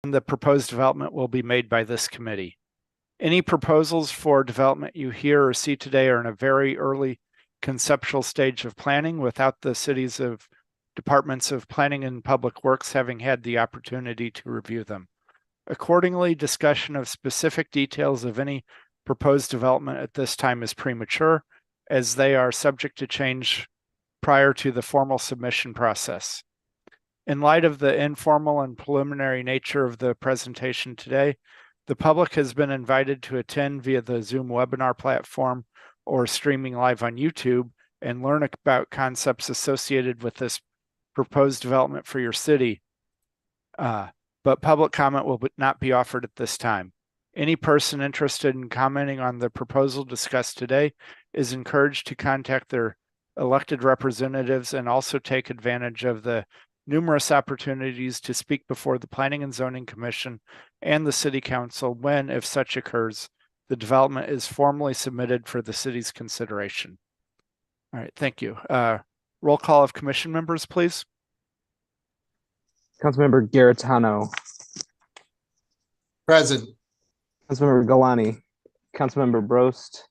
the proposed development will be made by this committee. Any proposals for development you hear or see today are in a very early conceptual stage of planning without the city's departments of planning and public works having had the opportunity to review them. Accordingly, discussion of specific details of any proposed development at this time is premature, as they are subject to change prior to the formal submission process. In light of the informal and preliminary nature of the presentation today, the public has been invited to attend via the Zoom webinar platform or streaming live on YouTube and learn about concepts associated with this proposed development for your city. But public comment will not be offered at this time. Any person interested in commenting on the proposal discussed today is encouraged to contact their elected representatives and also take advantage of the numerous opportunities to speak before the Planning and Zoning Commission and the City Council when, if such occurs, the development is formally submitted for the city's consideration. All right, thank you. Roll call of commission members, please. Councilmember Garitano. Present. Councilmember Galani. Councilmember Brost.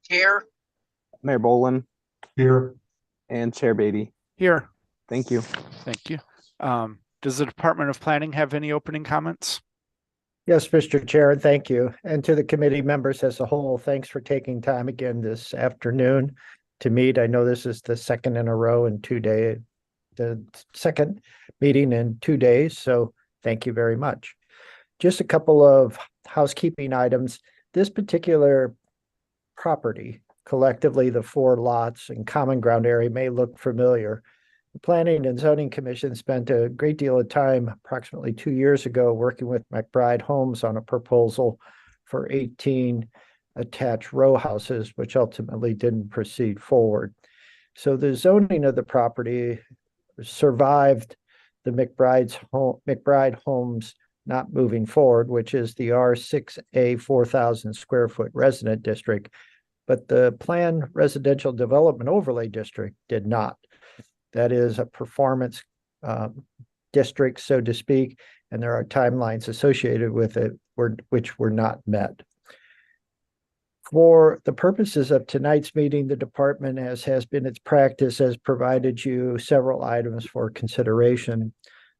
Here. Mayor Boland. Here. And Chair Beatty. Here. Thank you. Thank you. Does the Department of Planning have any opening comments? Yes, Mr. Chair, thank you. And to the committee members as a whole, thanks for taking time again this afternoon to meet. I know this is the second in a row in 2 days, the second meeting in 2 days. So thank you very much. Just a couple of housekeeping items. This particular property, collectively the 4 lots and common ground area, may look familiar. The Planning and Zoning Commission spent a great deal of time approximately 2 years ago working with McBride Homes on a proposal for 18 attached row houses, which ultimately didn't proceed forward. So the zoning of the property survived the McBride Homes not moving forward, which is the R6A 4,000 square foot resident district, but the planned residential development overlay district did not. That is a performance district, so to speak, and there are timelines associated with it which were not met. For the purposes of tonight's meeting, the department, as has been its practice, has provided you several items for consideration.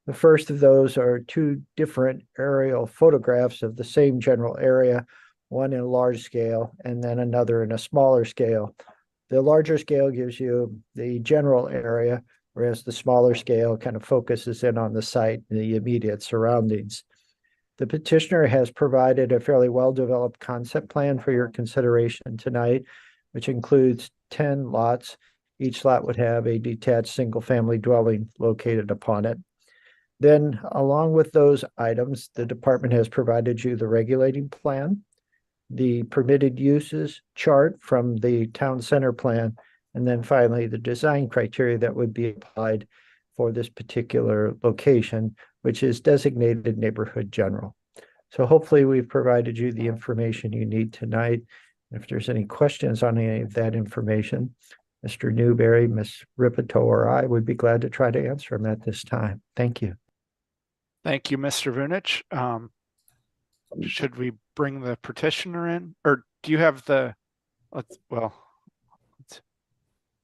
The first of those are 2 different aerial photographs of the same general area, one in a large scale and then another in a smaller scale. The larger scale gives you the general area, whereas the smaller scale kind of focuses in on the site and the immediate surroundings. The petitioner has provided a fairly well-developed concept plan for your consideration tonight, which includes 10 lots. Each lot would have a detached single-family dwelling located upon it. Then, along with those items, the department has provided you the regulating plan, the permitted uses chart from the town center plan, and then finally the design criteria that would be applied for this particular location, which is designated neighborhood general. So hopefully we've provided you the information you need tonight. If there's any questions on any of that information, Mr. Newberry, Ms. Ripito, or I would be glad to try to answer them at this time. Thank you. Thank you, Mr. Vunich. Should we bring the petitioner in, or do you have the,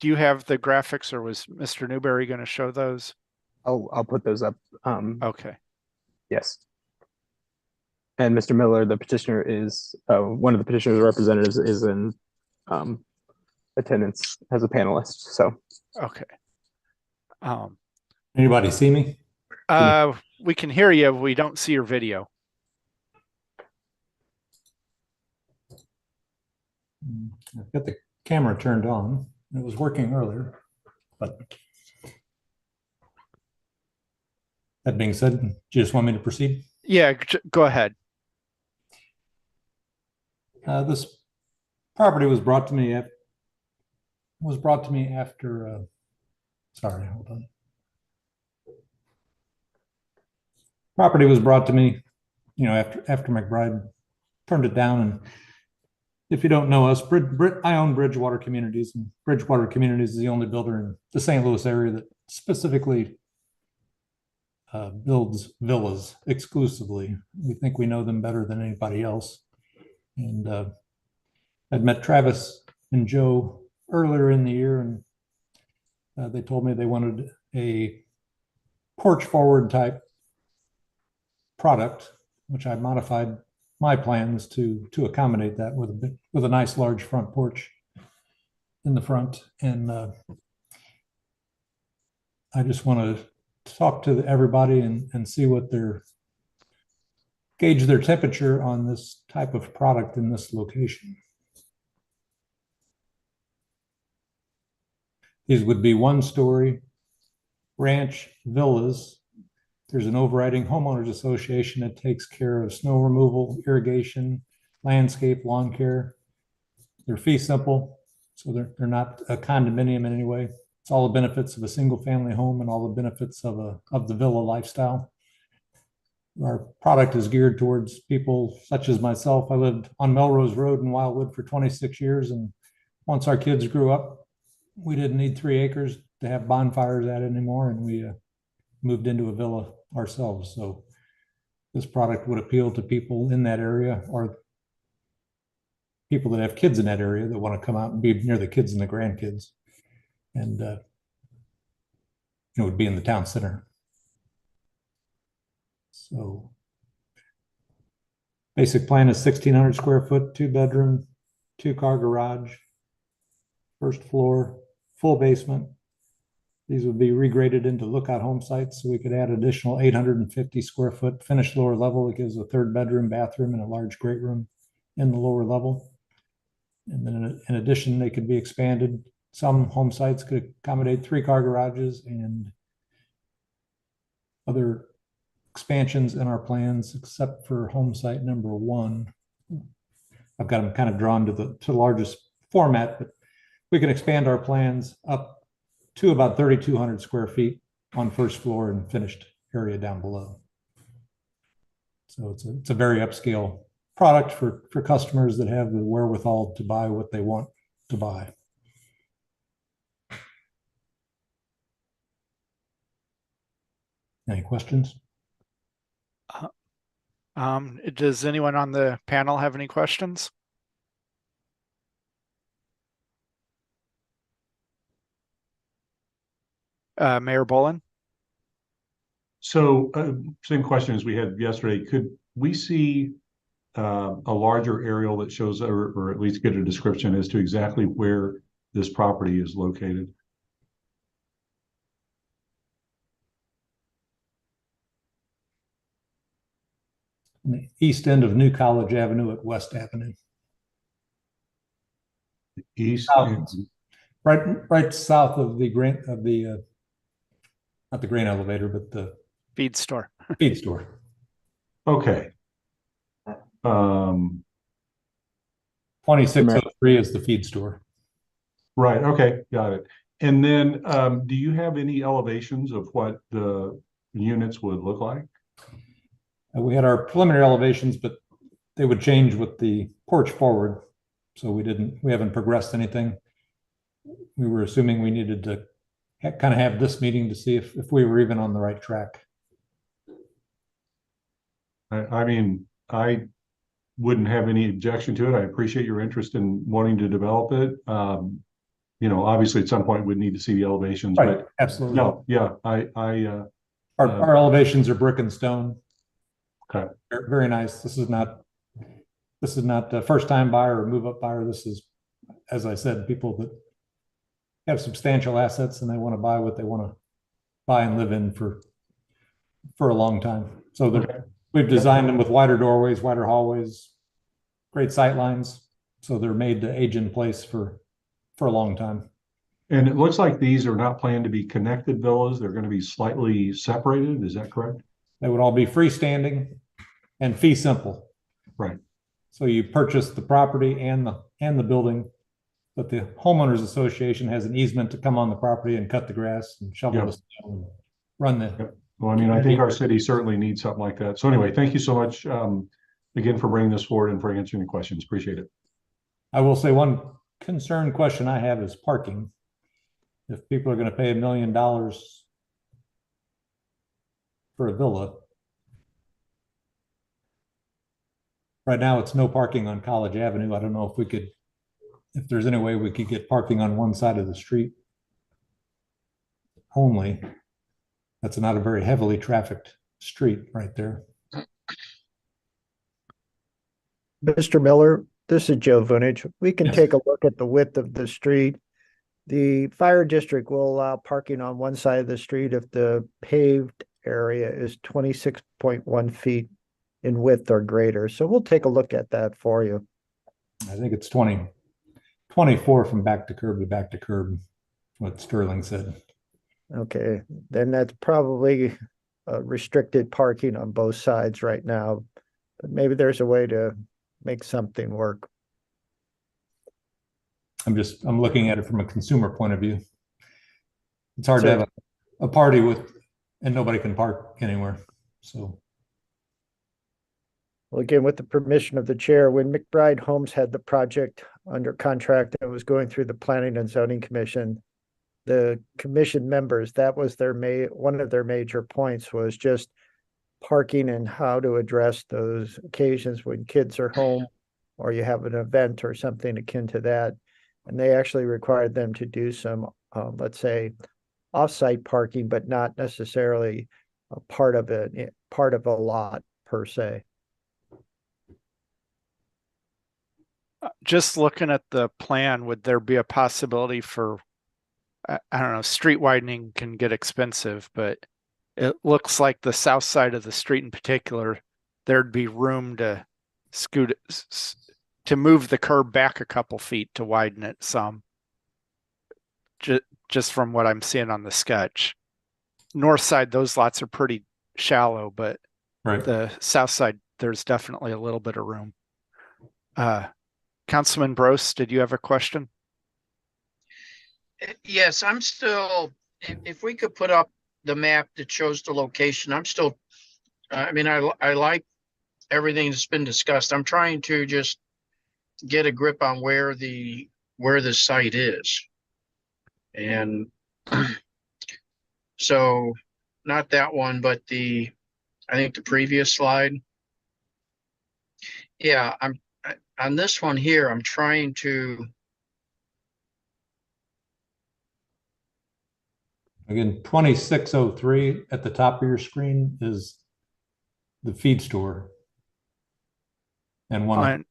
do you have the graphics, or was Mr. Newberry going to show those? I'll put those up. Okay. Yes. And Mr. Miller, the petitioner is, one of the petitioner's representatives is in attendance as a panelist, so. Okay. Anybody see me? We can hear you. We don't see your video. I've got the camera turned on. It was working earlier, but that being said, do you just want me to proceed? Yeah, go ahead. This property was brought to me after. Sorry, hold on. Property was brought to me, after McBride turned it down. And if you don't know us, I own Bridgewater Communities, and Bridgewater Communities is the only builder in the St. Louis area that specifically builds villas exclusively. We think we know them better than anybody else. And I'd met Travis and Joe earlier in the year, and they told me they wanted a porch forward type product, which I modified my plans to accommodate that with a nice large front porch in the front. And I just want to talk to everybody and see what gauge their temperature on this type of product in this location. These would be 1-story ranch villas. There's an overriding homeowners association that takes care of snow removal, irrigation, landscape, lawn care. They're fee simple, so they're not a condominium in any way. It's all the benefits of a single family home and all the benefits of the villa lifestyle. Our product is geared towards people such as myself. I lived on Melrose Road in Wildwood for 26 years, and once our kids grew up, we didn't need 3 acres to have bonfires at anymore, and we moved into a villa ourselves. So this product would appeal to people in that area, or people that have kids in that area that want to come out and be near the kids and the grandkids. And it would be in the town center. So basic plan is 1,600 square foot, 2-bedroom, 2-car garage, first floor, full basement. These would be regraded into lookout home sites, so we could add additional 850 square foot finished lower level. It gives a 3rd bedroom, bathroom, and a large great room in the lower level. And then in addition, they could be expanded. Some home sites could accommodate 3-car garages and other expansions in our plans, except for home site number 1. I've got them kind of drawn to the largest format, but we can expand our plans up to about 3,200 square feet on first floor and finished area down below. So it's a very upscale product for customers that have the wherewithal to buy what they want to buy. Any questions? Does anyone on the panel have any questions? Mayor Bolin? So same question as we had yesterday. Could we see a larger aerial that shows, or at least get a description as to exactly where this property is located? On the east end of New College Avenue at West Avenue. East? Right south of not the grain elevator, but the Feed store. feed store. Okay. 2603 is the feed store. Right, okay, got it. And then do you have any elevations of what the units would look like? We had our preliminary elevations, but they would change with the porch forward. So we haven't progressed anything. We were assuming we needed to kind of have this meeting to see if we were even on the right track. I mean, I wouldn't have any objection to it. I appreciate your interest in wanting to develop it. Obviously at some point we'd need to see the elevations, Right, but absolutely. no, yeah, Our elevations are brick and stone. Okay. Very nice. This is not a first time buyer or move up buyer. This is, as I said, people that have substantial assets and they want to buy what they want to buy and live in for a long time. So we've designed them with wider doorways, wider hallways, great sight lines. So they're made to age in place for a long time. and it looks like these are not planned to be connected villas. They're going to be slightly separated. Is that correct? They would all be freestanding and fee simple. Right. So you purchase the property and the building, but the homeowners association has an easement to come on the property and cut the grass and shovel Yep. the snow and run the. Yep. Well, I mean, I think our city certainly needs something like that. So anyway, thank you so much again for bringing this forward and for answering the questions. Appreciate it. I will say one concern question I have is parking. If people are going to pay $1 million for a villa. Right now, it's no parking on College Avenue. I don't know if there's any way we could get parking on one side of the street only. That's not a very heavily trafficked street right there. Mr. Miller, this is Joe Vunich. We can Yes. take a look at the width of the street. The fire district will allow parking on one side of the street if the paved area is 26.1 feet in width or greater. So we'll take a look at that for you. I think it's 24 from back to curb, what Sterling said. Okay, then that's probably restricted parking on both sides right now. But maybe there's a way to make something work. I'm looking at it from a consumer point of view. It's hard to have a party and nobody can park anywhere. So, Well, again, with the permission of the chair, when McBride Homes had the project under contract that was going through the Planning and Zoning Commission, the commission members, that was one of their major points was just parking and how to address those occasions when kids are home or you have an event or something akin to that. And they actually required them to do some, let's say, off-site parking, but not necessarily a part of a lot per se. Just looking at the plan, would there be a possibility for, I don't know, street widening can get expensive, but it looks like the south side of the street in particular, there'd be room to to move the curb back a couple feet to widen it some. Just from what I'm seeing on the sketch. North side, those lots are pretty shallow, but right. the south side, there's definitely a little bit of room. Councilman Brose, did you have a question? Yes, I'm still, if we could put up the map that shows the location, I'm still, I mean, I like everything that's been discussed. I'm trying to just get a grip on where the site is. And so not that one, but I think the previous slide. Yeah, on this one here, I'm trying to. Again, 2603 at the top of your screen is the feed store. And one.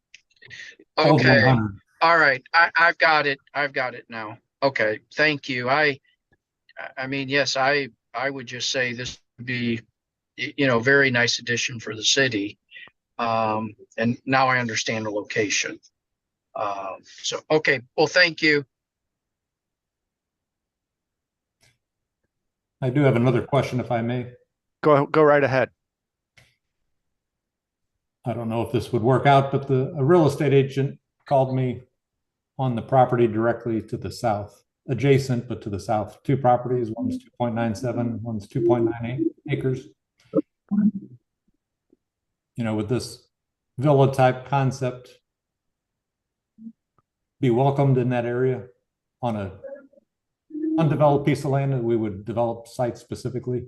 Okay. All right. I've got it. I've got it now. Okay. Thank you. I mean, yes, I would just say this would be, very nice addition for the city. And now I understand the location. So, okay. Well, thank you. I do have another question, if I may. Go right ahead. I don't know if this would work out, but a real estate agent called me on the property directly to the south, adjacent, but to the south. Two properties, one's 2.97, one's 2.98 acres. With this villa type concept, be welcomed in that area on a undeveloped piece of land that we would develop site specifically.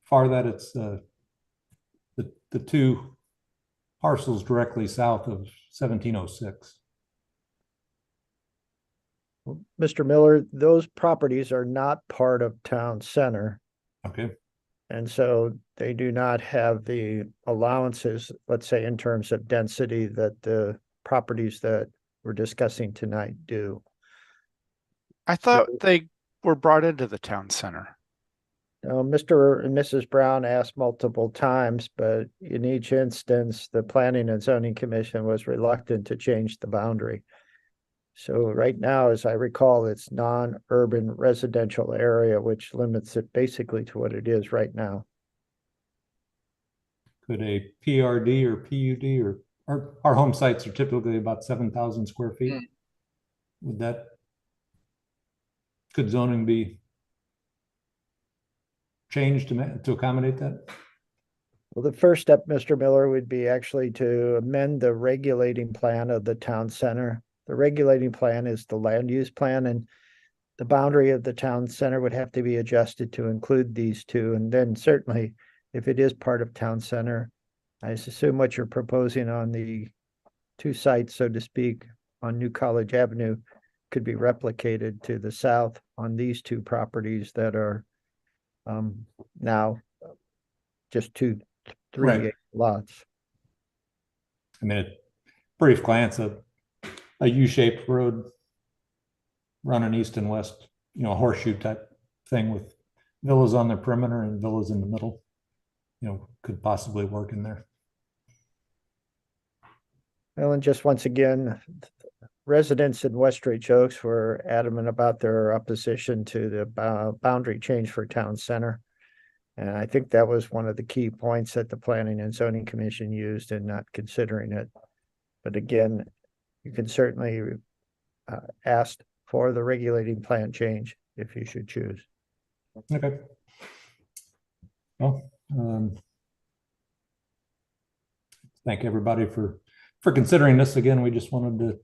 For that, it's the two parcels directly south of 1706. Mr. Miller, those properties are not part of town center. Okay. And so they do not have the allowances, let's say, in terms of density that the properties that we're discussing tonight do. I thought they were brought into the town center. Mr. and Mrs. Brown asked multiple times, but in each instance, the Planning and Zoning Commission was reluctant to change the boundary. So right now, as I recall, it's non-urban residential area, which limits it basically to what it is right now. Could a PRD or PUD or our home sites are typically about 7,000 square feet. Could zoning be changed to accommodate that? Well, the first step, Mr. Miller, would be actually to amend the regulating plan of the town center. The regulating plan is the land use plan, and the boundary of the town center would have to be adjusted to include these two. And then certainly if it is part of town center, I assume what you're proposing on the two sites, so to speak, on New College Avenue could be replicated to the south on these two properties that are now just three Right. lots. I mean, at brief glance, a U-shaped road running east and west, horseshoe type thing with villas on the perimeter and villas in the middle, could possibly work in there. Well, and just once again, residents in Westridge Oaks were adamant about their opposition to the boundary change for town center. And I think that was one of the key points that the Planning and Zoning Commission used in not considering it. But again, you can certainly ask for the regulating plan change if you should choose. Okay. Well, thank everybody for considering this. Again, we just wanted to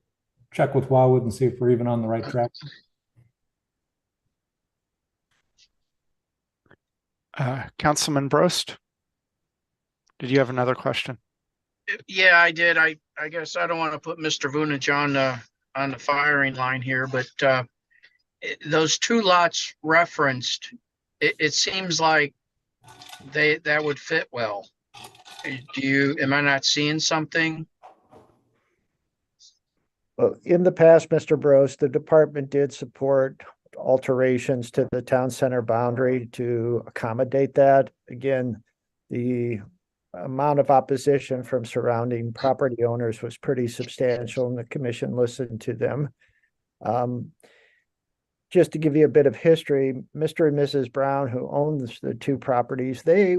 check with Wildwood and see if we're even on the right track. Councilman Brost, did you have another question? Yeah, I did. I guess I don't want to put Mr. Vunich on the firing line here, but those two lots referenced, it seems like that would fit well. Am I not seeing something? Well, in the past, Mr. Brost, the department did support alterations to the town center boundary to accommodate that. Again, the amount of opposition from surrounding property owners was pretty substantial, and the commission listened to them. Just to give you a bit of history, Mr. and Mrs. Brown, who owns the two properties, they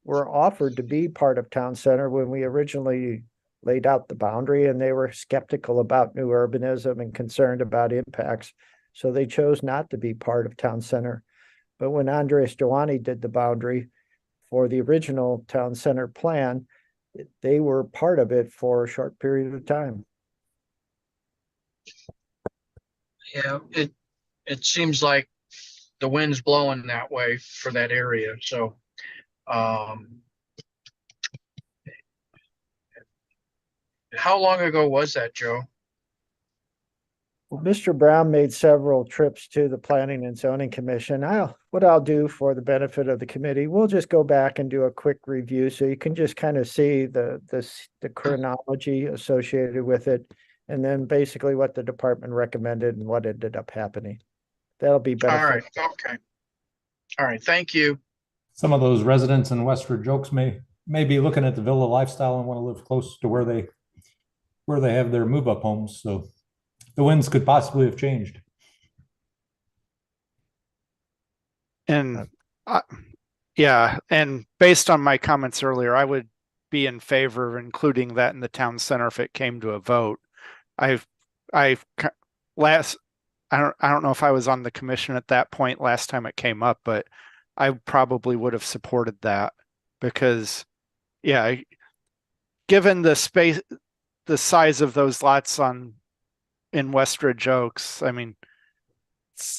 were offered to be part of town center when we originally laid out the boundary, and they were skeptical about new urbanism and concerned about impacts. So they chose not to be part of town center. But when Andres Giovanni did the boundary for the original town center plan, they were part of it for a short period of time. Yeah, it seems like the wind's blowing that way for that area. So, how long ago was that, Joe? Well, Mr. Brown made several trips to the Planning and Zoning Commission. What I'll do for the benefit of the committee, we'll just go back and do a quick review so you can just kind of see the chronology associated with it, and then basically what the department recommended and what ended up happening. That'll be better. All right. Okay. All right. Thank you. Some of those residents in Westridge Oaks may be looking at the villa lifestyle and want to live close to where they have their move-up homes. So the winds could possibly have changed. And yeah, and based on my comments earlier, I would be in favor of including that in the town center if it came to a vote. I don't know if I was on the commission at that point last time it came up, but I probably would have supported that because, yeah, given the space, the size of those lots in Westridge Oaks, I mean,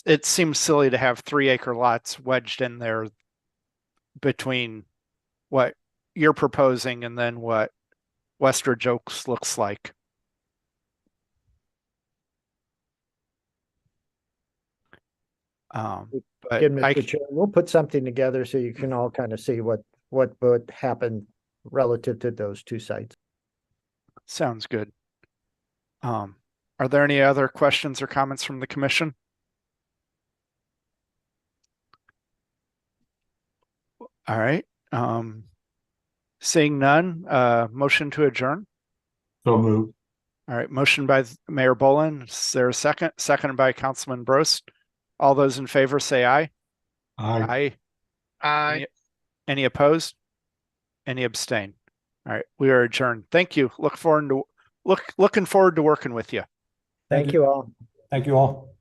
it seems silly to have 3-acre lots wedged in there between what you're proposing and then what Westridge Oaks looks like. But Again, Mr. Chair, we'll put something together so you can all kind of see what would happen relative to those two sites. Sounds good. Are there any other questions or comments from the commission? All right. Seeing none, motion to adjourn. So moved. All right, motion by Mayor Boland. Is there a second? Seconded by Councilman Brost. All those in favor say aye. Aye. Aye. Any opposed? Any abstain? All right, we are adjourned. Thank you. Looking forward to working with you. Thank you all. Thank you all.